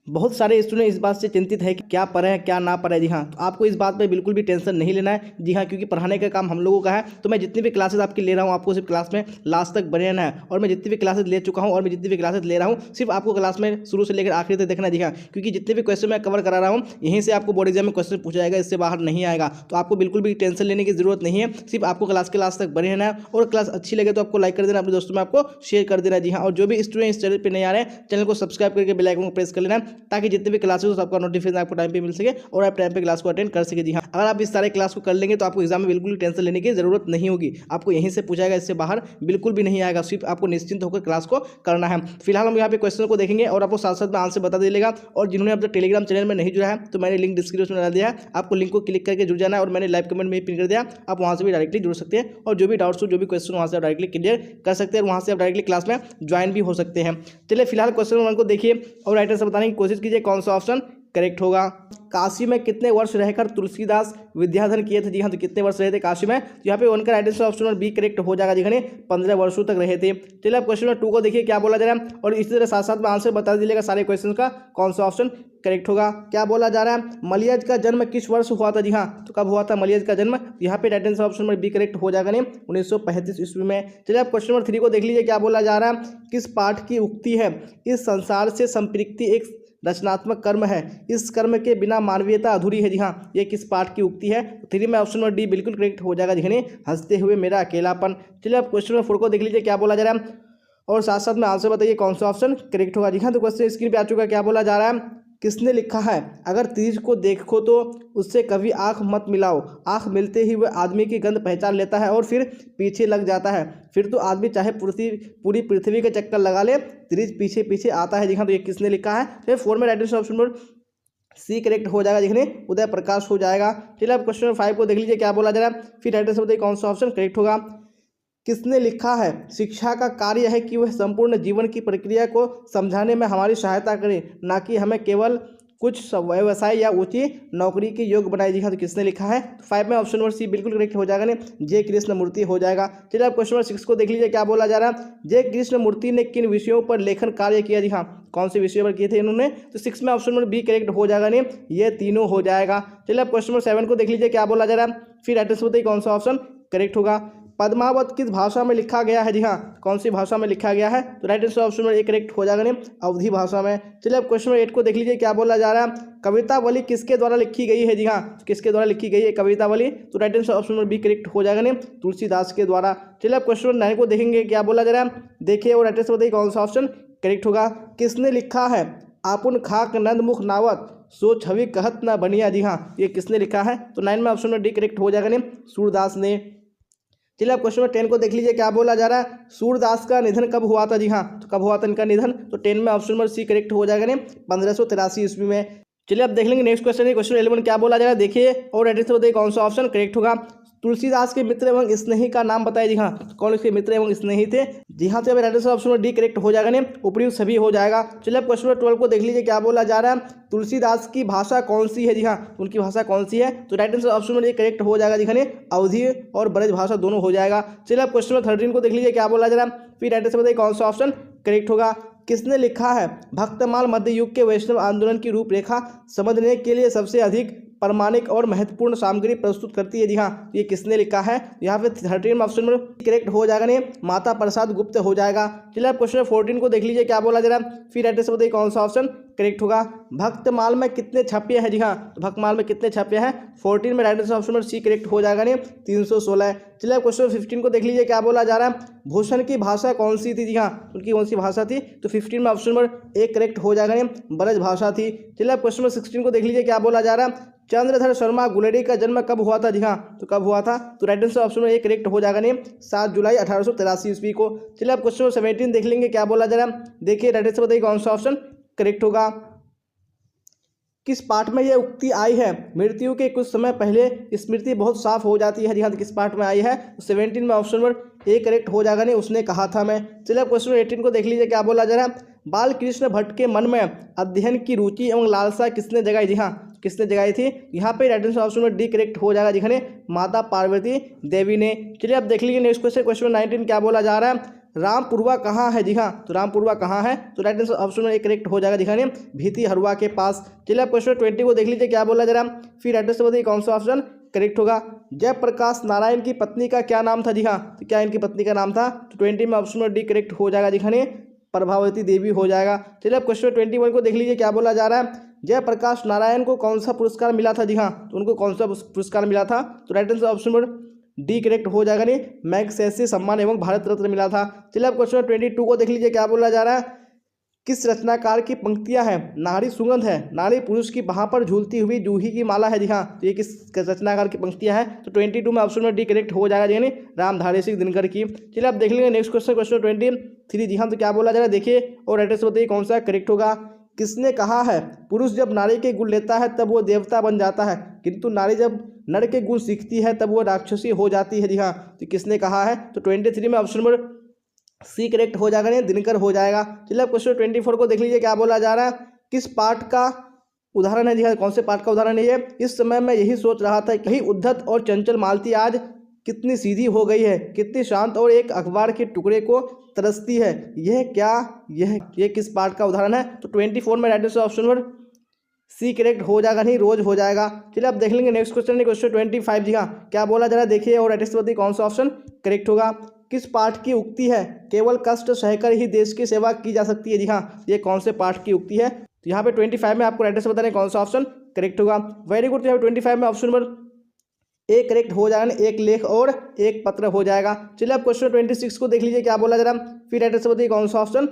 बहुत सारे स्टूडेंट इस बात से चिंतित है कि क्या पढ़े क्या ना पढ़े। जी हाँ, तो आपको इस बात पे बिल्कुल भी टेंशन नहीं लेना है। जी हाँ, क्योंकि पढ़ाने का काम हम लोगों का है। तो मैं जितनी भी क्लासेस आपकी ले रहा हूँ, आपको सिर्फ क्लास में लास्ट तक बने रहना है। और मैं जितनी भी क्लासेस ले चुका हूँ और मैं जितनी भी क्लासेस ले रहा हूँ, सिर्फ आपको क्लास में शुरू से लेकर आखिर तक देखना है। जी हाँ, क्योंकि जितने भी क्वेश्चन मैं कवर करा रहा हूँ, यहीं से आपको बोर्ड एग्जाम में क्वेश्चन पूछा जाएगा, इससे बाहर नहीं आएगा। तो आपको बिल्कुल भी टेंशन लेने की जरूरत नहीं है। सिर्फ आपको क्लास के लास्ट तक बने रहना है। और क्लास अच्छी लगे तो आपको लाइक कर देना, अपने दोस्तों में आपको शेयर कर देना। जी हाँ, और जो भी स्टूडेंट इस चैनल पर नहीं आ रहे हैं, चैनल को सब्सक्राइब करके बेल आइकन को प्रेस कर लेना, ताकि जितने भी क्लासेस आपका नोटिफिकेशन आपको टाइम पे मिल सके और आप टाइम पे क्लास को अटेंड कर सके। जी हाँ, अगर आप इस सारे क्लास को कर लेंगे तो आपको एग्जाम में बिल्कुल टेंशन लेने की जरूरत नहीं होगी। आपको यहीं से पूछा जाएगा, इससे बाहर बिल्कुल भी नहीं आएगा। सिर्फ आपको निश्चिंत होकर क्लास को करना है। फिलहाल हम यहाँ पे क्वेश्चन को देखेंगे और आपको साथ साथ में आंसर बता दीजिएगा। और जिन्होंने अपने टेलीग्राम चैनल में नहीं जुड़ा है, तो मैंने लिंक डिस्क्रिप्शन में डाल दिया है, आपको लिंक को क्लिक करके जुड़ जाना है। और मैंने लाइव कमेंट में पिन कर दिया, आप वहाँ से भी डायरेक्टली जुड़ सकते हैं। और जो भी डाउट्स हो, जो भी क्वेश्चन, वहाँ से आप डायरेक्टली क्लियर कर सकते हैं। और वहाँ से आप डायरेक्टली क्लास में ज्वाइन भी हो सकते हैं। चलिए फिलहाल क्वेश्चन 1 को देखिए और राइटर से बताने की कोशिश कीजिए कौन सा ऑप्शन करेक्ट होगा। काशी में कितने वर्ष रहकर तुलसीदास विद्याधन किए थे। जी हाँ, तो कितने वर्ष रहे थे काशी में। तो यहाँ पे 1 का right answer option number B correct हो जाएगा। जी 15 वर्षों तक रहे थे। चलिए अब क्वेश्चन नंबर 2 को देखिए क्या बोला जा रहा है। और इसी तरह साथ साथ में आंसर बता दीजिएगा सारे क्वेश्चन का, कौन सा ऑप्शन करेक्ट होगा। क्या बोला जा रहा है, मलियज का जन्म किस वर्ष हुआ था। जी हाँ, तो कब हुआ था मलियज का जन्म। यहाँ पे right answer option number B correct हो जाएगा, 1935 ईस्वी में। चलिए अब क्वेश्चन नंबर 3 को देख लीजिए क्या बोला जा रहा है। किस पाठ की उक्ति है, इस संसार से संपृक्ति एक रचनात्मक कर्म है, इस कर्म के बिना मानवीयता अधूरी है। जी हाँ, ये किस पाठ की उक्ति है। 3 में ऑप्शन नंबर डी बिल्कुल करेक्ट हो जाएगा। जी हंसते हुए मेरा अकेलापन। चलिए अब क्वेश्चन नंबर 4 को देख लीजिए क्या बोला जा रहा है और साथ साथ में आंसर बताइए कौन सा ऑप्शन करेक्ट होगा। जी हाँ, तो क्वेश्चन स्क्रीन पे आ चुका है। क्या बोला जा रहा है, किसने लिखा है, अगर तीर को देखो तो उससे कभी आंख मत मिलाओ, आंख मिलते ही वह आदमी की गंध पहचान लेता है और फिर पीछे लग जाता है, फिर तो आदमी चाहे पूरी पृथ्वी के चक्कर लगा ले, तीर पीछे पीछे आता है। जी हाँ, तो ये किसने लिखा है। तो 4 में right answer option number C correct हो जाएगा। देखने उदय प्रकाश हो जाएगा। चलिए अब क्वेश्चन नंबर 5 को देख लीजिए क्या बोला जा रहा है, फिर राइट आंसर बताइए कौन सा ऑप्शन करेक्ट होगा। किसने लिखा है, शिक्षा का कार्य है कि वह संपूर्ण जीवन की प्रक्रिया को समझाने में हमारी सहायता करे, ना कि हमें केवल कुछ व्यवसाय या ऊंची नौकरी के योग्य बनाए। जी हाँ, तो किसने लिखा है। 5 में ऑप्शन नंबर सी बिल्कुल करेक्ट हो जाएगा, जे कृष्ण मूर्ति हो जाएगा। चलिए अब क्वेश्चन नंबर 6 को देख लीजिए क्या बोला जा रहा है। जे कृष्ण मूर्ति ने किन विषयों पर लेखन कार्य किया। जी हाँ, कौन से विषयों पर किए थे इन्होंने। तो 6 में ऑप्शन नंबर बी करेक्ट हो जाएगा, ये तीनों हो जाएगा। चलिए अब क्वेश्चन नंबर 7 को देख लीजिए क्या बोला जा रहा है, फिर राइट आंसर बताइए कौन सा ऑप्शन करेक्ट होगा। पद्मावत किस भाषा में लिखा गया है। जी हाँ, कौन सी भाषा में लिखा गया है। तो right answer option number A correct हो जाएगा, अवधी भाषा में। चलिए अब क्वेश्चन नंबर 8 को देख लीजिए क्या बोला जा रहा है, कवितावली किसके द्वारा लिखी गई है। जी हाँ, किसके द्वारा लिखी गई है कवितावली। तो right answer option number B correct हो जाएगा, तुलसीदास के द्वारा। चलिए अब क्वेश्चन नंबर 9 को देखेंगे क्या बोला जा रहा है, देखिए और राइट आंसर बताइए कौन सा ऑप्शन करेक्ट होगा। किसने लिखा है, आपुन खाक नंद मुख नावत सो छवि कहत न बनिया। जी हाँ, ये किसने लिखा है। तो 9 में ऑप्शन नंबर डी करेक्ट हो जाएगा, सूरदास ने। चलिए अब क्वेश्चन नंबर 10 को देख लीजिए क्या बोला जा रहा है, सूरदास का निधन कब हुआ था। जी हाँ, तो कब हुआ था इनका निधन। तो 10 में ऑप्शन नंबर सी करेक्ट हो जाएगा, 1583 ईस्वी में। चलिए अब देख लेंगे नेक्स्ट क्वेश्चन, क्वेश्चन 11 क्या बोला जा रहा है, देखिए और राइट आंसर बताइए कौन सा ऑप्शन करेक्ट होगा। तुलसीदास के मित्र एवं स्नेही का नाम बताइए। जी हाँ, कौन इसके मित्र एवं स्नेही थे। जी हाँ, तो right answer option number D correct हो जाएगा, उपयुक्त सभी हो जाएगा। चलिए अब क्वेश्चन नंबर 12 को देख लीजिए क्या बोला जा रहा है, तुलसीदास की भाषा कौन सी है। जी हाँ, उनकी भाषा कौन सी है। तो right answer option number A correct हो जाएगा, दिखाने अवधी और ब्रज भाषा दोनों हो जाएगा। चलिए अब क्वेश्चन नंबर 13 को देख लीजिए क्या बोला जा रहा है, फिर राइट आंसर बताइए कौन सा ऑप्शन करेक्ट होगा। किसने लिखा है, भक्तमाल मध्य युग के वैष्णव आंदोलन की रूपरेखा समझने के लिए सबसे अधिक प्रमाणिक और महत्वपूर्ण सामग्री प्रस्तुत करती है। जी हाँ, ये किसने लिखा है। यहाँ पे 13 में ऑप्शन में करेक्ट हो जाएगा, माता प्रसाद गुप्त हो जाएगा। चलिए आप क्वेश्चन 14 को देख लीजिए क्या बोला जा रहा है, फिर राइट आंसर बताइए कौन सा ऑप्शन करेक्ट होगा। भक्तमाल में कितने छापे हैं। जी हाँ, तो भक्तमाल में कितने छापे हैं, 14 में राइट आंसर ऑप्शन में सी करेक्ट हो जाएगा, 316। चलिए आप क्वेश्चन 15 को देख लीजिए क्या बोला जा रहा है, भूषण की भाषा कौन सी थी। जी हाँ, उनकी कौन सी भाषा थी। तो 15 में ऑप्शन नंबर एक करेक्ट हो जाएगा, ब्रज भाषा थी। चलिए आप क्वेश्चन नंबर 16 को देख लीजिए क्या बोला जा रहा है, चंद्रधर शर्मा गुलेरी का जन्म कब हुआ था। जी हाँ, तो कब हुआ था। तो राइट आंसर ऑप्शन में एक करेक्ट हो जाएगा, 7 जुलाई 1883 ईस्वी को। चलिए आप क्वेश्चन 17 देख लेंगे क्या बोला जा रहा है, देखिए राइट आंसर बताइए कौन सा ऑप्शन करेक्ट होगा। किस पाठ में यह उक्ति आई है, मृत्यु के कुछ समय पहले स्मृति बहुत साफ हो जाती है। जी हाँ, तो किस पाठ में आई है। 17 में ऑप्शन नंबर ए करेक्ट हो जाएगा, उसने कहा था मैं। चलिए अब क्वेश्चन 18 को देख लीजिए क्या बोला जा रहा है, बाल कृष्ण भट्ट के मन में अध्ययन की रुचि एवं लालसा किसने जगाई। जी हाँ, किसने जगाई थी। यहाँ पे right answer option number D correct हो जाएगा, दिखाने माता पार्वती देवी ने। चलिए अब देख लीजिए नेक्स्ट क्वेश्चन, क्वेश्चन 19 क्या बोला जा रहा है, रामपुरवा कहाँ है? जी हाँ, तो रामपुरवा कहाँ है? तो राइट आंसर ऑप्शन में एक करेक्ट हो जाएगा दिखाने भीती हरवा के पास। चलिए आप क्वेश्चन 20 को देख लीजिए क्या बोला जरा, फिर राइट आंसर बताइए कौन सा ऑप्शन करेक्ट होगा। जयप्रकाश नारायण की पत्नी का क्या नाम था? जी हाँ, तो क्या इनकी पत्नी का नाम था? तो 20 में ऑप्शन में डी करेक्ट हो जाएगा दिखाने प्रभावती देवी हो जाएगा। चलिए अब क्वेश्चन 21 को देख लीजिए क्या बोला जा रहा है। जयप्रकाश नारायण को कौन सा पुरस्कार मिला था? जी हाँ, तो उनको कौन सा पुरस्कार मिला था? तो राइट आंसर ऑप्शन में डी करेक्ट हो जाएगा नहीं मैग्सेसे सम्मान एवं भारत रत्न मिला था। चलिए अब क्वेश्चन 22 को देख लीजिए क्या बोला जा रहा है। किस रचनाकार की पंक्तियां हैं? नारी सुगंध है, नारी पुरुष की बाह पर झूलती हुई जूही की माला है। जी हाँ, तो ये किस रचनाकार की पंक्तियां हैं? तो 22 में ऑप्शन में डी करेक्ट हो जाएगा यानी रामधारी सिंह दिनकर की। चलिए आप देख लेंगे नेक्स्ट क्वेश्चन, क्वेश्चन 23। जी हाँ, तो क्या बोला जा रहा है देखिए और राइट आंसर बताइए कौन सा करेक्ट होगा। किसने कहा है पुरुष जब नारी के गुण लेता है तब वो देवता बन जाता है, किंतु नारी जब नर के गुण सीखती है तब वो राक्षसी हो जाती है? जी हाँ, तो किसने कहा है? तो 23 में ऑप्शन नंबर सी करेक्ट हो जाएगा नहीं दिनकर हो जाएगा। चलिए अब क्वेश्चन 24 को देख लीजिए क्या बोला जा रहा है। किस पाठ का उदाहरण है? जी हाँ, कौन से पाठ का उदाहरण है ये? इस समय मैं यही सोच रहा था कहीं उद्धत और चंचल मालती आज कितनी सीधी हो गई है, कितनी शांत और एक अखबार के टुकड़े को तरसती है, यह क्या ये किस पाठ का उदाहरण है? तो 24 में right answer option number C correct हो जाएगा नहीं रोज हो जाएगा। चलिए अब देख लेंगे नेक्स्ट क्वेश्चन, क्वेश्चन 25। जी हाँ, क्या बोला जा रहा है देखिए और राइट आंसर बताइए कौन सा ऑप्शन करेक्ट होगा। किस पाठ की उक्ति है केवल कष्ट सहकर ही देश की सेवा की जा सकती है? जी हाँ, ये कौन से पाठ की उक्ति है? तो यहाँ पे 25 में आपको राइट आंसर बताना है कौन सा ऑप्शन करेक्ट होगा। Very good. तो यहाँ 25 में ऑप्शन नंबर ए करेक्ट हो जाएगा, एक लेख और एक पत्र हो जाएगा। चलिए अब क्वेश्चन 26 को देख लीजिए क्या बोला जा रहा है, फिर राइट आंसर बताइए कौन सा ऑप्शन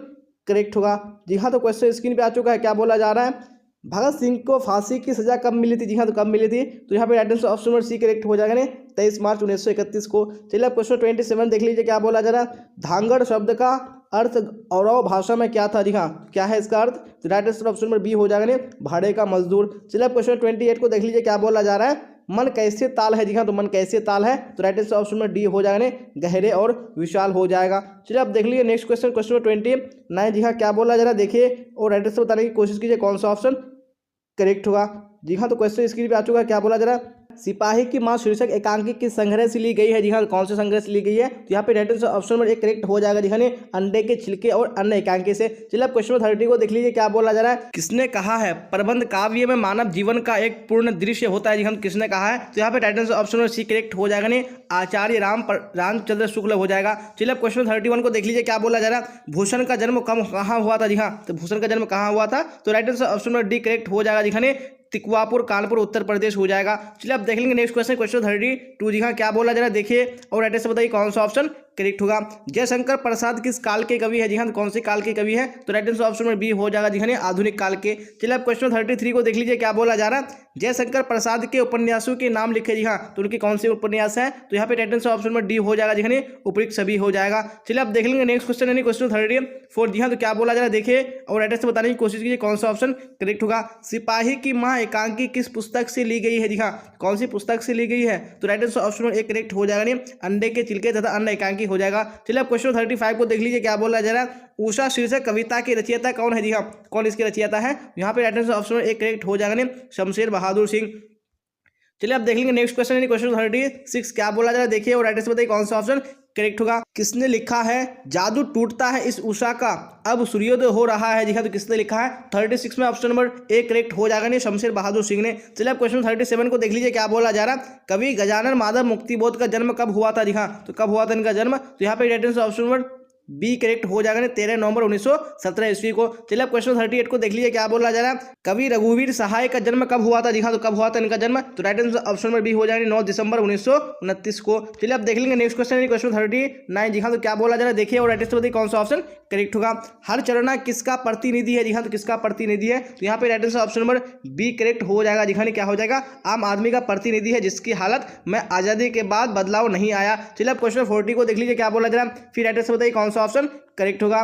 करेक्ट होगा। जी हाँ, तो क्वेश्चन स्क्रीन पे आ चुका है। क्या बोला जा रहा है भगत सिंह को फांसी की सजा कब मिली थी? जी हाँ, तो कब मिली थी? तो यहाँ पे right answer option number C correct हो जाएगा ने 23 मार्च 1931 को। चलिए अब क्वेश्चन 27 देख लीजिए क्या बोला जा रहा है। धांगड़ शब्द का अर्थ औरव भाषा में क्या था? जी हाँ, क्या है इसका अर्थ? तो right answer option number B हो जाएगा ने भाड़े का मजदूर। चलिए अब क्वेश्चन 28 को देख लीजिए क्या बोला जा रहा है। मन कैसे ताल है? जी हाँ, तो मन कैसे ताल है? तो राइट आंसर ऑप्शन में डी हो जाएगा ने गहरे और विशाल हो जाएगा। चलिए अब देख लीजिए नेक्स्ट क्वेश्चन, क्वेश्चन 29। जी हाँ, क्या बोला जा रहा है देखिए और राइट आंसर बताने की कोशिश कीजिए कौन सा ऑप्शन करेक्ट होगा। जी हाँ, तो क्वेश्चन स्क्रीन पे आ चुका है। क्या बोला जा रहा है सिपाही की मां शीर्षक एकांकी किस संग्रह से ली गई है? जी हाँ, कौन से संग्रह से ली गई है? तो यहाँ पे राइट आंसर ऑप्शन नंबर एक करेक्ट हो जाएगा। जी हाँ, अंडे के छिलके और अन्य एकांकी से। चलिए अब क्वेश्चन 30 को देख लीजिए क्या बोला जा रहा है। किसने कहा है प्रबंध काव्य में मानव जीवन का एक पूर्ण दृश्य होता है? जी हाँ, किसने कहा है? तो यहाँ पे right answer option number C correct हो जाएगा नहीं आचार्य रामचंद्र शुक्ल हो जाएगा। चलिए अब क्वेश्चन 31 को देख लीजिए क्या बोला जा रहा है। भूषण का जन्म कहाँ हुआ था? जी हाँ, तो भूषण का जन्म कहाँ हुआ था? तो right answer option number D correct हो जाएगा। जी हाँ, तिकवापुर कानपुर उत्तर प्रदेश हो जाएगा। चलिए अब देख लेंगे नेक्स्ट क्वेश्चन, क्वेश्चन 32। जी हाँ, क्या बोला जा रहा है देखिए और राइट आंसर बताइए कौन सा ऑप्शन करेक्ट होगा। जयशंकर प्रसाद किस काल के कवि है? जी हाँ, कौन से काल के कवि है? तो राइट आंसर ऑप्शन में बी हो जाएगा। जी हाँ, आधुनिक काल के। चलिए अब क्वेश्चन 33 को देख लीजिए क्या बोला जा रहा है। जयशंकर प्रसाद के उपन्यासों के नाम लिखे। जी हाँ, तो उनके कौन से उपन्यास है? तो यहाँ पे राइट आंसर ऑप्शन में डी हो जाएगा। जी हाँ, उपयुक्त सभी हो जाएगा। चलिए अब देख लेंगे नेक्स्ट क्वेश्चन यानी क्वेश्चन 34। जी हाँ, तो क्या बोला जा रहा है देखिए और राइट आंसर बताने की कोशिश कीजिए कौन सा ऑप्शन करेक्ट होगा। सिपाही की मां एकांकी किस पुस्तक से ली गई है? जी हाँ, कौन सी पुस्तक से ली गई है? तो राइट आंसर ऑप्शन एक करेक्ट हो जाएगा नहीं अंडे के छिलके तथा अन्य एकांकी हो जाएगा। चलिए अब क्वेश्चन 35 को देख लीजिए क्या बोला जा रहा है। उषा शीर्षक कविता की रचयिता कौन है? जी हाँ, कौन इसके रचयिता है? यहाँ पे राइट आंसर ऑप्शन एक करेक्ट हो जाएगा नहीं शमशेर बहादुर सिंह। चलिए अब देख लेंगे नेक्स्ट क्वेश्चन यानी क्वेश्चन 36। क्या बोला जा रहा है देखिए और राइट आंसर बताइए कौन सा ऑप्शन करेक्ट होगा। किसने लिखा है जादू टूटता है इस उषा का अब सूर्योदय हो रहा है? जी हाँ, तो किसने लिखा है? 36 में ऑप्शन नंबर ए करेक्ट हो जाएगा नहीं शमशेर बहादुर सिंह ने। चलिए अब क्वेश्चन 37 को देख लीजिए क्या बोला जा रहा है। कवि गजानन माधव मुक्तिबोध का जन्म कब हुआ था? जी हाँ, तो कब हुआ था इनका जन्म? तो यहाँ पे right answer option number B correct हो जाएगा 13 नवंबर 1917 ईस्वी को। चलिए अब क्वेश्चन 38 को देख लीजिए क्या बोला जा रहा है। कवि रघुवीर सहाय का जन्म कब हुआ था? जी हाँ, तो कब हुआ था इनका जन्म? तो right answer option number B हो जाएगा 9 दिसंबर 1929 को। चलिए अब देख लेंगे नेक्स्ट क्वेश्चन क्वेश्चन 39। जी हाँ, तो क्या बोला जा रहा है देखिए और राइट आंसर बताइए कौन सा ऑप्शन करेक्ट होगा। हर चरणा किसका प्रतिनिधि है? जी हाँ, तो किसका प्रतिनिधि है? तो यहाँ पे right answer option number B correct हो जाएगा। जी हाँ, क्या हो जाएगा? आम आदमी का प्रतिनिधि है जिसकी हालत में आजादी के बाद बदलाव नहीं आया। चलिए अब क्वेश्चन 40 को देख लीजिए क्या बोला जा रहा है। फिर राइट आंसर बताइए कौन सा ऑप्शन करेक्ट होगा।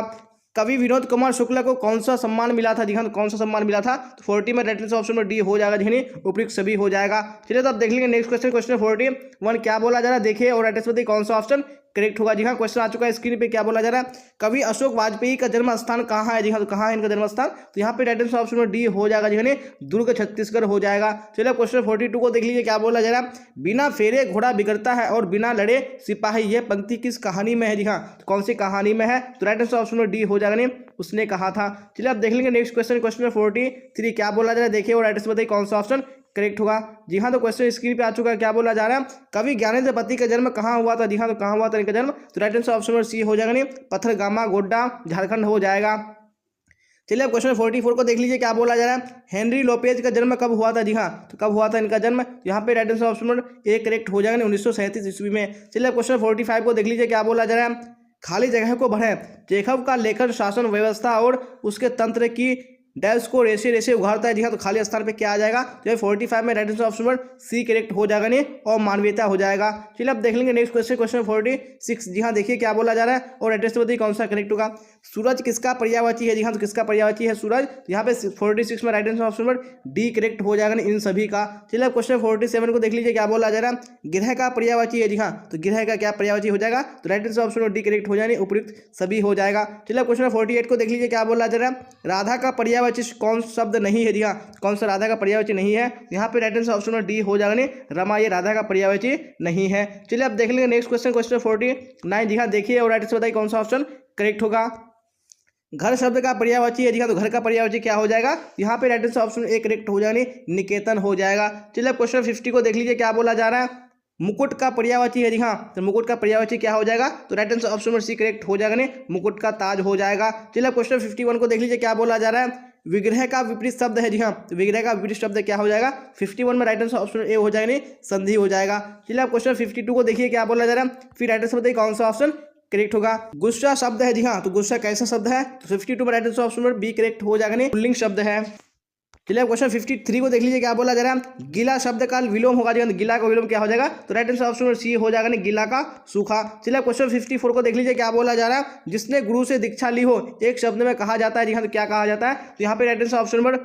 कवि विनोद कुमार शुक्ला को कौन सा सम्मान मिला था? जी हाँ, तो कौन सा सम्मान मिला था? तो 40 में राइट आंसर ऑप्शन में डी हो जाएगा। जी हाँ, उपयुक्त सभी हो जाएगा। चलिए तो अब देख लेंगे नेक्स्ट क्वेश्चन क्वेश्चन 41। क्या बोला जा रहा है देखिए और राइट आंसर बताइए कौन सा ऑप्शन करेक्ट होगा। जी हाँ, क्वेश्चन आ चुका है स्क्रीन पे, क्या बोला जा रहा है, कवि अशोक वाजपेयी का जन्म स्थान कहाँ है। जी हाँ, तो कहाँ है इनका जन्म स्थान, तो यहाँ पे right answer option number D हो जाएगा। जी हाँ, दुर्ग छत्तीसगढ़ हो जाएगा। चलिए क्वेश्चन 42 को देख लीजिए, क्या बोला जा रहा है, बिना फेरे घोड़ा बिगड़ता है और बिना लड़े सिपाही, यह पंक्ति किस कहानी में है। जी हाँ, तो कौन सी कहानी में है, तो right answer option number D हो जाएगा, उसने कहा था। चलिए आप देख लेंगे नेक्स्ट क्वेश्चन, क्वेश्चन 43 क्या बोला जा रहा है, देखिए और राइट आंसर बताइए कौन सा ऑप्शन करेक्ट होगा। जी हाँ, तो क्वेश्चन स्क्रीन पे आ चुका है, क्या बोला जा रहा है, कवि ज्ञानेंद्र पति का जन्म कहाँ हुआ था। जी हाँ, तो कहाँ हुआ था इनका जन्म, तो right answer option number C हो जाएगा, पत्थरगामा गोड्डा झारखंड हो जाएगा। चलिए अब क्वेश्चन 44 को देख लीजिए, क्या बोला जा रहा है, हेनरी लोपेज का जन्म कब हुआ था। जी हाँ, तो कब हुआ था इनका जन्म, यहाँ पे right answer option number A correct हो जाएगा, 1937 ईस्वी में। चलिए क्वेश्चन 45 को देख लीजिए, क्या बोला जा रहा है, खाली जगह को भरें, चेखव का लेखन शासन व्यवस्था और उसके तंत्र की डैश को रेसे रेसे उघाड़ता है। जी हाँ, तो खाली स्थान पे क्या आ जाएगा, तो 45 में right answer option number C correct हो जाएगा, नहीं और मानवीयता हो जाएगा। चलिए अब देख लेंगे नेक्स्ट क्वेश्चन, क्वेश्चन 46। जी हाँ, देखिए क्या बोला जा रहा है और राइट आंसर बताइए कौन सा करेक्ट होगा। सूरज किसका पर्यायवाची है। जी हाँ, तो किसका पर्यायवाची है सूरज, यहाँ पे 46 में right answer option number D correct हो जाएगा इन सभी का। चलिए अब क्वेश्चन 47 को देख लीजिए, क्या बोला जा रहा है, गिरह का पर्यायवाची है। जी हाँ, तो गिरह का क्या पर्यायवाची हो जाएगा, तो right answer option number D correct हो जाएगा, उपयुक्त सभी हो जाएगा। चलिए क्वेश्चन 48 को देख लीजिए, क्या बोला जा रहा है, राधा का पर्यायवाची कौन शब्द नहीं है। जी हाँ, कौन सा राधा का पर्यायवाची नहीं है, यहाँ पे right answer option number D हो जाएगा, रमा ये राधा का पर्यायवाची नहीं है। चलिए अब देख लेंगे नेक्स्ट क्वेश्चन, क्वेश्चन 49। जी हाँ, देखिए और राइट आंसर बताइए कौन सा ऑप्शन करेक्ट होगा। घर शब्द का पर्यायवाची है। जी हाँ, तो घर का पर्यायवाची क्या हो जाएगा, यहाँ पे right answer option A correct हो जाएगा, निकेतन हो जाएगा। चलिए अब क्वेश्चन 50 को देख लीजिए, क्या बोला जा रहा है, मुकुट का पर्यायवाची है। जी हाँ, तो मुकुट का पर्यायवाची क्या हो जाएगा, तो right answer option number C correct हो जाएगा, मुकुट का ताज हो जाएगा। चलिए क्वेश्चन 51 को देख लीजिए, क्या बोला जा रहा है, विग्रह का विपरीत शब्द है। जी हाँ, तो विग्रह का विपरीत शब्द क्या हो जाएगा, 51 में राइट आंसर ऑप्शन ए हो जाएगा, संधि हो जाएगा। चलिए आप क्वेश्चन 52 को देखिए, क्या बोला जा रहा है, फिर राइट आंसर बताइए कौन सा ऑप्शन करेक्ट होगा। गुस्सा शब्द है। जी हाँ, तो गुस्सा कैसा शब्द है, तो 52 में right answer option number B correct हो जाएगा, पुल्लिंग शब्द है। चलिए क्वेश्चन 53 को देख लीजिए, क्या बोला जा रहा है, गीला शब्द का विलोम होगा। जी गीला का विलोम क्या हो जाएगा, तो right answer option number C हो जाएगा, गीला का सूखा। चलिए क्वेश्चन 54 को देख लीजिए, क्या बोला जा रहा है, जिसने गुरु से दीक्षा ली हो एक शब्द में कहा जाता है। जी हाँ, तो क्या कहा जाता है, तो यहाँ पे right answer option number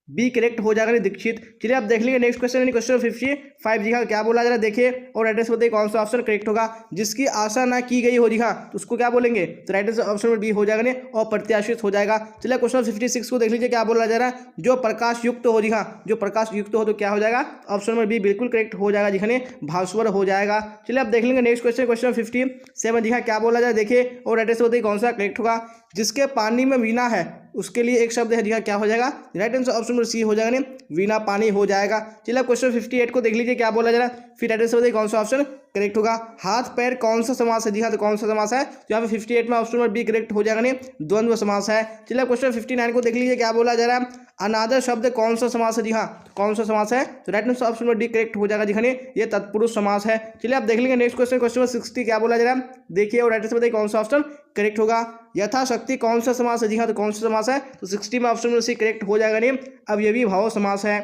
B correct हो जाएगा, दीक्षित। चलिए आप देख लीजिए नेक्स्ट क्वेश्चन, क्वेश्चन 55। जी हाँ, क्या बोला जा रहा है, देखिए और राइट आंसर बताइए कौन सा ऑप्शन करेक्ट होगा। जिसकी आशा ना की गई हो। जी हाँ, तो उसको क्या बोलेंगे, तो right answer option number B हो जाएगा, और प्रत्याशित हो जाएगा। चलिए क्वेश्चन 56 को देख लीजिए, क्या बोला जा रहा है, जो प्रकाश युक्त हो। जी हाँ, जो प्रकाश युक्त हो तो क्या हो जाएगा, ऑप्शन नंबर बी बिल्कुल करेक्ट हो जाएगा, जी हाँ, भास्वर हो जाएगा। चलिए आप देख लेंगे नेक्स्ट क्वेश्चन, क्वेश्चन 57। जी हाँ, क्या बोला जाए, देखिए और राइट आंसर बताइए कौन सा करेक्ट होगा। जिसके पानी में वीणा है उसके लिए एक शब्द है। जी हाँ, क्या हो जाएगा, right answer option number C हो जाएगा, वीणा पानी हो जाएगा। चलिए क्वेश्चन 58 को देख लीजिए, क्या बोला जा रहा है, फिर राइट आंसर बताइए कौन सा ऑप्शन करेक्ट होगा। हाथ पैर कौन सा समास है। जी हाँ, तो कौन सा समास है, तो यहाँ पे 58 में ऑप्शन नंबर बी करेक्ट हो जाएगा, द्वंद्व समास है। चलिए क्वेश्चन 59 को देख लीजिए, क्या बोला जा रहा है, अनादर शब्द कौन सा समास है। जी हाँ, कौन सा समास है, तो right answer option number D correct हो जाएगा, जी हाँ, ये तत्पुरुष समास है। चलिए आप देख लेंगे नेक्स्ट क्वेश्चन, क्वेश्चन 60 क्या बोला जा रहा है, देखिए और राइट आंसर बताइए कौन सा ऑप्शन करेक्ट होगा। यथाशक्ति कौन सा समास है। जी हाँ, तो कौन सा समास है, तो 60 में ऑप्शन नंबर सी करेक्ट हो जाएगा, अवयवी भाव समास है।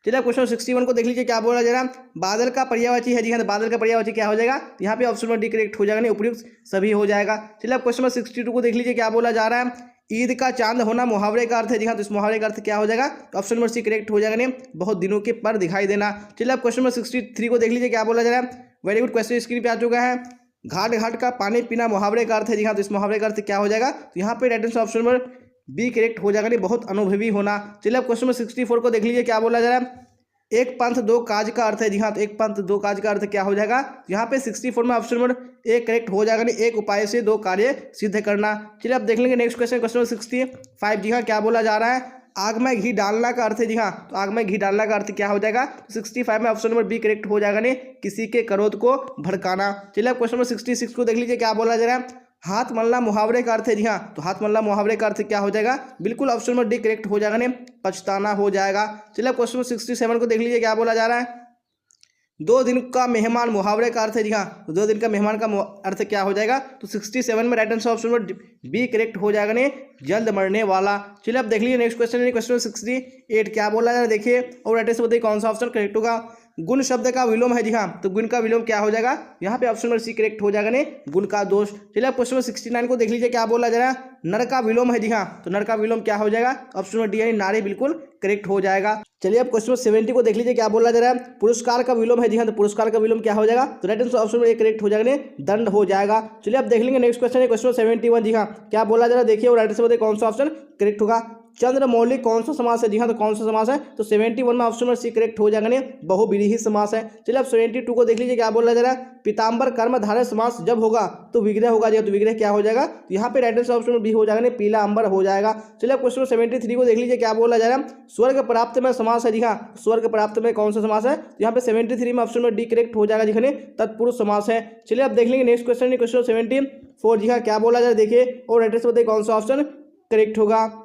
चलिए क्वेश्चन 61 को देख लीजिए, क्या बोला जा रहा है, बादल का पर्यायवाची है। जी हाँ, तो बादल का पर्यायवाची क्या हो जाएगा, यहाँ पे ऑप्शन नंबर डी करेक्ट हो जाएगा, उपयुक्त सभी हो जाएगा। चलिए क्वेश्चन 62 को देख लीजिए, क्या बोला जा रहा है, ईद का चांद होना मुहावरे का अर्थ है। जी हाँ, तो इस मुहावरे का अर्थ क्या हो जाएगा, ऑप्शन नंबर सी करेक्ट हो जाएगा, बहुत दिनों के पर दिखाई देना। चलिए अब क्वेश्चन नंबर 63 को देख लीजिए, क्या बोला जा रहा है, वेरी गुड क्वेश्चन स्क्रीन पे आ चुका है, घाट घाट का पानी पीना मुहावरे का अर्थ है। जी हाँ, तो इस मुहावरे का अर्थ क्या हो जाएगा, तो यहाँ पे right answer option number B correct हो जाएगा, बहुत अनुभवी होना। चलिए अब क्वेश्चन नंबर 64 को देख लीजिए, क्या बोला जा रहा है, एक पंथ दो काज का अर्थ है। जी हाँ, तो एक पंथ दो काज का अर्थ क्या हो जाएगा, यहाँ पे 64 में ऑप्शन नंबर ए करेक्ट हो जाएगा, एक उपाय से दो कार्य सिद्ध करना। चलिए अब देख लेंगे नेक्स्ट क्वेश्चन, क्वेश्चन नंबर 65। जी हाँ, क्या बोला जा रहा है, आग में घी डालना का अर्थ है। जी हाँ, तो आग में घी डालना का अर्थ क्या हो जाएगा, 65 में ऑप्शन नंबर बी करेक्ट हो जाएगा, किसी के क्रोध को भड़काना। चलिए अब क्वेश्चन नंबर 66 को देख लीजिए, क्या बोला जा रहा है, हाथ मलना मुहावरे का अर्थ है। जी हाँ, तो हाथ मलना मुहावरे का अर्थ क्या हो जाएगा, बिल्कुल ऑप्शन नंबर डी करेक्ट हो जाएगा, पछताना हो जाएगा। चलिए क्वेश्चन नंबर 67 को देख लीजिए, क्या बोला जा रहा है, दो दिन का मेहमान मुहावरे का अर्थ है। जी हाँ, तो दो दिन का मेहमान का अर्थ क्या हो जाएगा, तो 67 में right answer option number B correct हो जाएगा, जल्द मरने वाला। चलिए अब देख लीजिए नेक्स्ट क्वेश्चन, क्वेश्चन 68 क्या बोला जा रहा है, देखिए और राइट आंसर बताइए कौन सा ऑप्शन करेक्ट होगा। गुण शब्द का विलोम है जी हाँ, तो गुण का विलोम क्या हो जाएगा, यहाँ पे ऑप्शन नंबर सी करेक्ट हो जाएगा नहीं, गुण का दोष। चलिए आप क्वेश्चन नंबर 69 को देख लीजिए, क्या बोला जा रहा है, नर का विलोम है जी हाँ, तो नर का विलोम क्या हो जाएगा, ऑप्शन नंबर डी यानी नारी बिल्कुल करेक्ट हो जाएगा। चलिए आप क्वेश्चन नंबर 70 को देख लीजिए, क्या बोला जा रहा है, पुरस्कार का विलोम है जी हाँ, तो पुरस्कार का विलोम क्या हो जाएगा, तो right answer option number A correct हो जाएगा, दंड हो जाएगा। चलिए आप देख लेंगे नेक्स्ट क्वेश्चन है क्वेश्चन 71 जी हाँ, क्या बोला जा रहा है, देखिए और राइट आंसर बताइए कौन सा ऑप्शन करेक्ट होगा। चंद्रमौलिक कौन सा समास है जी हाँ, तो कौन सा समास है, तो 71 में ऑप्शन नंबर सी करेक्ट हो जाएगा, बहुव्रीहि समास है। चलिए आप 72 को देख लीजिए, क्या बोला जा रहा है, पीताम्बर कर्मधारय समास जब होगा तो विग्रह होगा जी, तो विग्रह क्या हो जाएगा, तो यहाँ पे right answer option number B हो जाएगा, पीला अंबर हो जाएगा। चलिए आप क्वेश्चन 73 को देख लीजिए, क्या बोला जा रहा है, स्वर्ग प्राप्त में समास है जी हाँ, स्वर्ग प्राप्त में कौन सा समास है, यहाँ पे 73 में ऑप्शन नंबर डी करेक्ट हो जाएगा जी, तत्पुरुष समास है। चलिए आप देख लेंगे नेक्स्ट क्वेश्चन क्वेश्चन 74 जी हाँ, क्या बोला जा रहा है, देखिए और राइट आंसर बताइए कौन सा ऑप्शन करेक्ट होगा।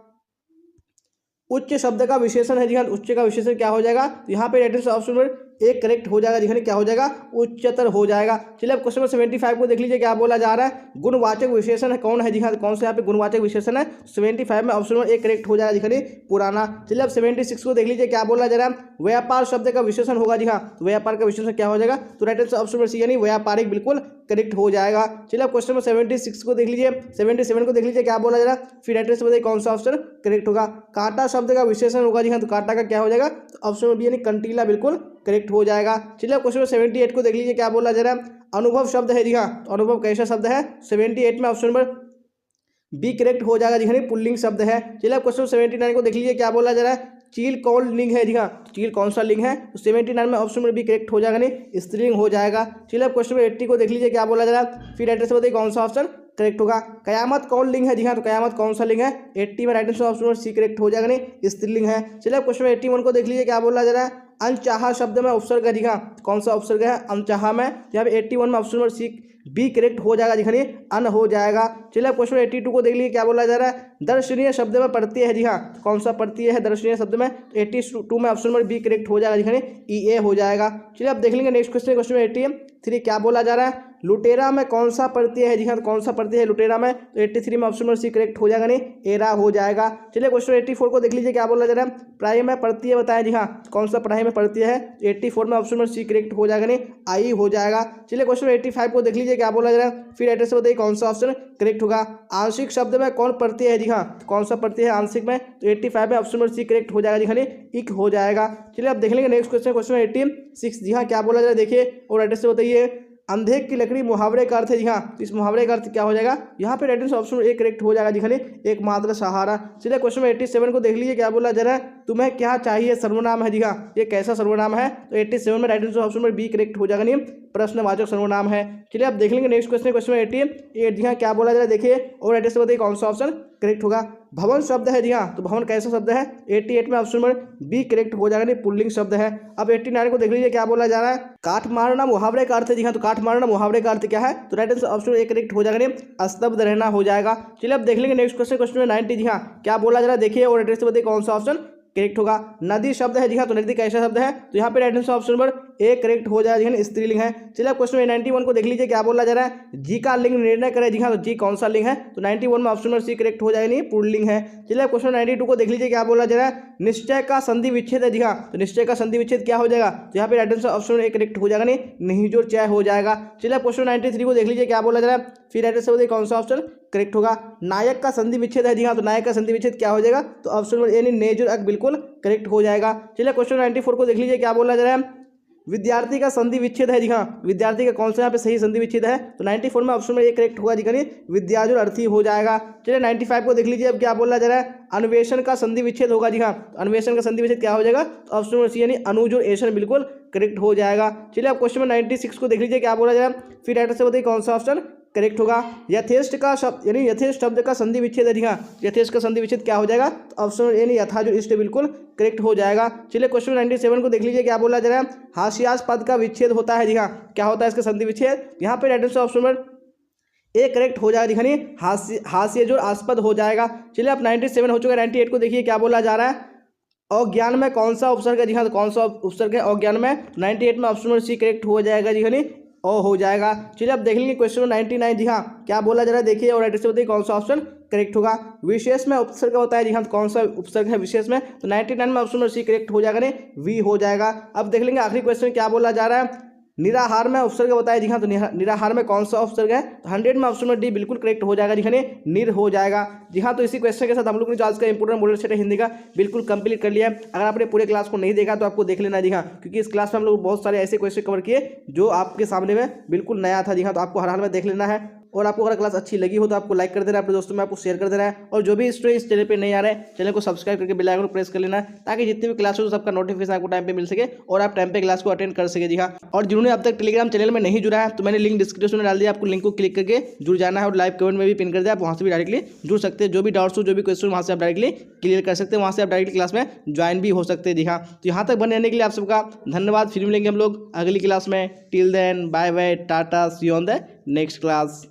उच्च शब्द का विशेषण है जी हाँ, उच्च का विशेषण क्या हो जाएगा, तो यहाँ पे राइट आंसर ऑप्शन नंबर एक करेक्ट हो जाएगा जी, क्या हो जाएगा, उच्चतर हो जाएगा। चलिए अब क्वेश्चन नंबर 75 को देख लीजिए, क्या बोला जा रहा है, गुणवाचक विशेषण है कौन है जी हाँ, कौन सा यहाँ पे गुणवाचक विशेषण है, 75 में ऑप्शन नंबर एक करेक्ट हो जाएगा जी, पुराना। चलिए अब 76 को देख लीजिए, क्या बोला जा रहा है, व्यापार शब्द का विशेषण होगा जी हाँ, तो व्यापार का विशेषण क्या हो जाएगा, तो right answer option number C यानी व्यापारिक बिल्कुल करेक्ट हो जाएगा। चलिए अब क्वेश्चन नंबर 76 को देख लीजिए, 77 को देख लीजिए, क्या बोला जा रहा है, फिर राइट आंसर बताइए कौन सा ऑप्शन करेक्ट होगा। कांटा शब्द का विशेषण होगा जी हाँ, तो कांटा का क्या हो जाएगा, तो ऑप्शन नंबर बी यानी कंटीला बिल्कुल करेक्ट हो जाएगा। चलिए क्वेश्चन 78 को देख लीजिए, क्या बोला जा रहा है, अनुभव शब्द है जी हाँ, तो अनुभव कैसा शब्द है, 78 में ऑप्शन नंबर बी करेक्ट हो जाएगा जी, पुल्लिंग शब्द है। चलिए क्वेश्चन 79 को देख लीजिए, क्या बोला जा रहा है, चील कौन लिंग है जी हाँ, चील कौन सा लिंग है, तो 79 में ऑप्शन नंबर बी करेक्ट हो जाएगा, स्त्रीलिंग हो जाएगा। चलिए क्वेश्चन नंबर 80 को देख लीजिए, क्या बोला जा रहा है, फिर राइट आंसर बताइए कौन सा ऑप्शन करेक्ट होगा। कयामत कौन लिंग है जी हाँ, तो कयामत कौन सा लिंग है, 80 में right answer option number C correct हो जाएगा, स्त्रीलिंग है। चलिए क्वेश्चन नंबर 81 को देख लीजिए, क्या बोला जा रहा है, अनचाहा शब्द में उपसर्ग है जी हाँ, कौन सा उपसर्ग है, अनचाहा में, यहाँ पे 81 में option number C B correct हो जाएगा जी, अन हो जाएगा। चलिए क्वेश्चन 82 को देख लीजिए, क्या बोला जा रहा है, दर्शनीय शब्द में प्रत्यय है जी हाँ, कौन सा प्रत्यय है दर्शनीय शब्द में, 82 में ऑप्शन नंबर बी करेक्ट हो जाएगा जी, ई ए हो जाएगा। चलिए आप देख लेंगे नेक्स्ट क्वेश्चन क्वेश्चन 83, क्या बोला जा रहा है, लुटेरा में कौन सा प्रत्यय है जी हाँ, कौन सा प्रत्यय है लुटेरा में, तो 83 में ऑप्शन नंबर सी करेक्ट हो जाएगा, एरा हो जाएगा। चलिए क्वेश्चन 84 को देख लीजिए, क्या बोला जा रहा है, प्राय में प्रत्यय बताया जी हाँ, कौन सा प्राय में प्रत्यय है, 84 में ऑप्शन नंबर सी करेक्ट हो जाएगा, आई हो जाएगा। चलिए क्वेश्चन 85 को देख लीजिए, क्या बोला जा रहा है, फिर एड्रेस बताइए कौन सा ऑप्शन करेक्ट होगा। आंशिक शब्द में कौन प्रत्यय है जी हाँ, कौन सा प्रत्यय है आंशिक में, तो 85 में ऑप्शन नंबर सी करेक्ट हो जाएगा जी, इक हो जाएगा। चलिए आप देख लेंगे नेक्स्ट क्वेश्चन क्वेश्चन 86 जी हाँ, क्या बोला जा रहा है, देखिए और एड्रेस बताइए, अंधे की लकड़ी मुहावरे का अर्थ है जी हाँ, तो इस मुहावरे का अर्थ क्या हो जाएगा, यहाँ पे right answer option A correct हो जाएगा जी, एकमात्र सहारा। चलिए क्वेश्चन 87 को देख लीजिए, क्या बोला जा रहा है, तुम्हें क्या चाहिए सर्वनाम है जी हाँ, ये कैसा सर्वनाम है, तो 87 में right answer option number B correct हो जाएगा, प्रश्नवाचक सर्वनाम है। चलिए आप देख लेंगे नेक्स्ट क्वेश्चन क्वेश्चन 88 जी हाँ, क्या बोला जा रहा है, देखिए और राइट आंसर बताइए कौन सा ऑप्शन करेक्ट होगा। भवन शब्द है जी हाँ, तो भवन कैसा शब्द है, 88 में ऑप्शन नंबर बी करेक्ट हो जाएगा, पुल्लिंग शब्द है। अब 89 को देख लीजिए, क्या बोला जा रहा है, काट मारना मुहावरे का अर्थ है जी हाँ, तो काट मारना मुहावरे का अर्थ क्या है, तो right answer option A correct हो जाएगा, स्तब्ध रहना हो जाएगा। चलिए अब देख लेंगे नेक्स्ट क्वेश्चन क्वेश्चन 90 जी हाँ, क्या बोला जा रहा है, देखिए और राइट आंसर बताइए कौन सा ऑप्शन करेक्ट होगा। नदी शब्द है जी हाँ, तो नदी कैसा शब्द है, तो यहाँ पे right answer option number A correct हो जाएगा, स्त्रीलिंग है। चलिए क्वेश्चन 91 को देख लीजिए, क्या बोला जा रहा है, जी का लिंग निर्णय करे जी हाँ, तो जी कौन सा लिंग है, तो 91 में ऑप्शन नंबर सी करेक्ट हो जाएगा, पुल्लिंग है। चलिए क्वेश्चन 92 को देख लीजिए, क्या बोला जा रहा है, निश्चय का संधि विच्छेद है जी हाँ, तो निश्चय का संधि विच्छेद क्या हो जाएगा, तो यहाँ पे right answer option number A correct हो जाएगा, नहीं जो चाय हो जाएगा। चलिए क्वेश्चन 93 को देख लीजिए, क्या बोला जा रहा है, फिर राइट आंसर बताइए कौन सा ऑप्शन करेक्ट होगा। नायक का संधि विच्छेद है जी हाँ, तो नायक का संधि विच्छेद क्या हो जाएगा, तो ऑप्शन नंबर ए नेजुर अक बिल्कुल करेक्ट हो जाएगा। चलिए क्वेश्चन 94 को देख लीजिए, क्या बोला जा रहा है, विद्यार्थी का संधि विच्छेद है जी हाँ, विद्यार्थी का कौन सा यहाँ पे सही संधि विच्छेद है, तो 94 में ऑप्शन में ए करेक्ट होगा जी, विद्याजुर अर्थी हो जाएगा। चलिए 95 को देख लीजिए, अब क्या बोला जा रहा है, अन्वेषण का संधि विच्छेद होगा जी हाँ, तो अन्वेषण का संधि विच्छेद क्या हो जाएगा, तो ऑप्शन नंबर सी यानी अनुजुर एशन बिल्कुल करेक्ट हो जाएगा। चलिए अब क्वेश्चन 96 को देख लीजिए, क्या बोला जा रहा है, फिर राइट से बताइए कौन सा ऑप्शन करेक्ट होगा। यथेष्ट का शब्द यानी यथेष्ट शब्द का संधि विच्छेद है जी हाँ, यथेष्ट का संधि विच्छेद क्या हो जाएगा, तो ऑप्शन यानी यथा जो इष्ट बिल्कुल करेक्ट हो जाएगा। चलिए क्वेश्चन 97 को देख लीजिए, क्या बोला जा रहा है, हास्यास्पद का विच्छेद होता है जी हाँ, क्या होता है इसका संधि विच्छेद, यहाँ पे right answer option number A correct हो जाएगा जी, हास्य जो आस्पद हो जाएगा। चलिए अब 97 हो चुका है, 98 को देखिए, क्या बोला जा रहा है, अज्ञान में कौन सा उपसर्ग है जी हाँ, तो कौन सा उपसर्ग है अज्ञान में, 98 में ऑप्शन नंबर सी करेक्ट हो जाएगा जी, और हो जाएगा। चलिए अब देख लेंगे क्वेश्चन 99। जी हाँ, क्या बोला जा रहा है देखिए और राइट से बताइए कौन सा ऑप्शन करेक्ट होगा। विशेष में उपसर्ग होता है। जी हाँ, तो कौन सा उपसर्ग है विशेष में, तो 99 में ऑप्शन नंबर सी करेक्ट हो जाएगा, नहीं वी हो जाएगा। अब देख लेंगे आखिरी क्वेश्चन क्या बोला जा रहा है। निराहार में उपसर्ग बताया। जी हाँ, तो निराहार में कौन सा उपसर्ग है, तो 100 में ऑप्शन नंबर डी बिल्कुल करेक्ट हो जाएगा। जी हाँ, निर हो जाएगा। जी हाँ, तो इसी क्वेश्चन के साथ हम लोग ने जो आज का इंपोर्टेंट मॉडल सेट है हिंदी का बिल्कुल कंप्लीट कर लिया है। अगर आपने पूरे क्लास को नहीं देखा तो आपको देख लेना है। जी हाँ, क्योंकि इस क्लास में हम लोग बहुत सारे ऐसे क्वेश्चन कवर किए जो आपके सामने में बिल्कुल नया था। जी हाँ, तो आपको हर हाल में देख लेना है। और आपको अगर क्लास अच्छी लगी हो तो आपको लाइक कर देना है, अपने दोस्तों में आपको शेयर कर देना है। और जो भी स्टूडेंट इस चैनल पे नहीं आ रहे हैं, चैनल को सब्सक्राइब करके बेल आइकन को प्रेस कर लेना है, ताकि जितने भी क्लास हो सबका नोटिफिकेशन आपको टाइम पे मिल सके और आप टाइम पे क्लास को अटेंड कर सके। जी हाँ, और जिन्होंने अब तक टेलीग्राम चैनल में नहीं जुड़ा है तो मैंने लिंक डिस्क्रिप्शन में डाल दिया, आपको लिंक को क्लिक करके जुड़ जाना है और लाइव कमेंट में भी पिन कर दिया, आप वहाँ से भी डायरेक्टली जुड़ सकते हैं। जो भी डाउट्स हो, जो भी क्वेश्चन वहाँ से आप डायरेक्टली क्लियर कर सकते हैं, वहाँ से आप डायरेक्टली क्लास में ज्वाइन भी हो सकते हैं। जी हाँ, तो यहाँ तक बने रहने के लिए आप सबका धन्यवाद। फिर मिलेंगे हम लोग अगली क्लास में। Till then bye bye, tata, see you on the next class.